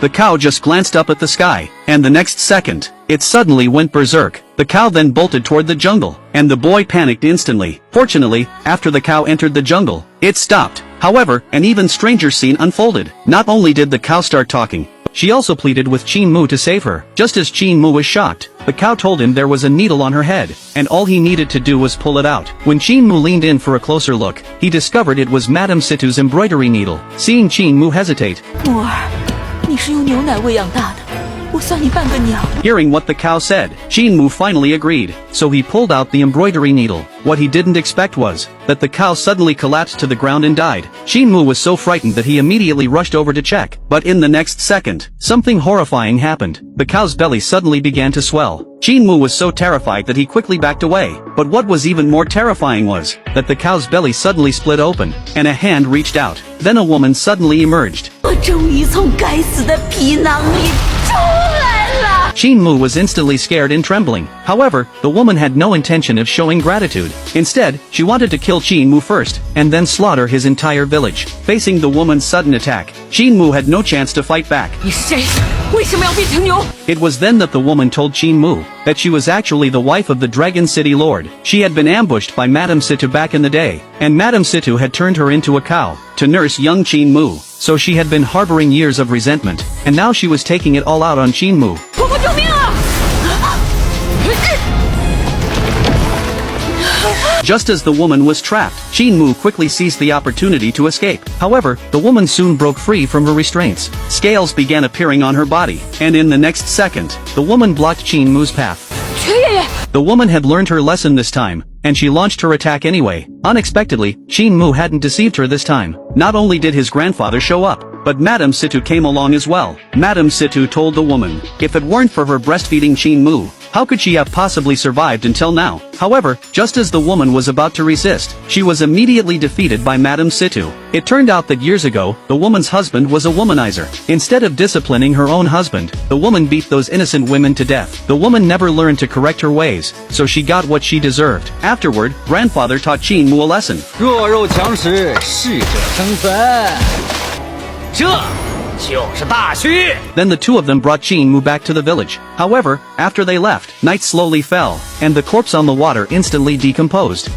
the cow just glanced up at the sky, and the next second, it suddenly went berserk. The cow then bolted toward the jungle, and the boy panicked instantly. Fortunately, after the cow entered the jungle, it stopped. However, an even stranger scene unfolded. Not only did the cow start talking, she also pleaded with Qin Mu to save her. Just as Qin Mu was shocked, the cow told him there was a needle on her head, and all he needed to do was pull it out. When Qin Mu leaned in for a closer look, he discovered it was Madame Situ's embroidery needle. Seeing Qin Mu hesitate, 木儿，你是用牛奶喂养大的，我算你半个娘。 hearing what the cow said, Qin Mu finally agreed, so he pulled out the embroidery needle. What he didn't expect was that the cow suddenly collapsed to the ground and died. Qin Mu was so frightened that he immediately rushed over to check. But in the next second, something horrifying happened. The cow's belly suddenly began to swell. Qin Mu was so terrified that he quickly backed away. But what was even more terrifying was that the cow's belly suddenly split open, and a hand reached out. Then a woman suddenly emerged. 我终于从该死的皮囊里出来了。 Qin Mu was instantly scared and trembling. However, the woman had no intention of showing gratitude. Instead, she wanted to kill Qin Mu first, and then slaughter his entire village. Facing the woman's sudden attack, Qin Mu had no chance to fight back. 你是谁？为什么要变成牛？ It was then that the woman told Qin Mu that she was actually the wife of the Dragon City Lord. She had been ambushed by Madame Situ back in the day, and Madame Situ had turned her into a cow to nurse young Qin Mu. So she had been harboring years of resentment, and now she was taking it all out on Qin Mu. 婆婆救命啊！ Just as the woman was trapped, Qin Mu quickly seized the opportunity to escape. However, the woman soon broke free from her restraints. Scales began appearing on her body, and in the next second, the woman blocked Qin Mu's path. 全爷爷， The woman had learned her lesson this time, and she launched her attack anyway. Unexpectedly, Qin Mu hadn't deceived her this time. Not only did his grandfather show up, but Madame Situ came along as well. Madame Situ told the woman, if it weren't for her breastfeeding Qin Mu, how could she have possibly survived until now? However, just as the woman was about to resist, she was immediately defeated by Madame Situ. It turned out that years ago, the woman's husband was a womanizer. Instead of disciplining her own husband, the woman beat those innocent women to death. The woman never learned to correct her ways, so she got what she deserved. Afterward, grandfather taught Qin Mu a lesson. 弱肉强食，适者生存，这就是大虚。 Then the two of them brought Qin Mu back to the village. However, after they left, night slowly fell, and the corpse on the water instantly decomposed.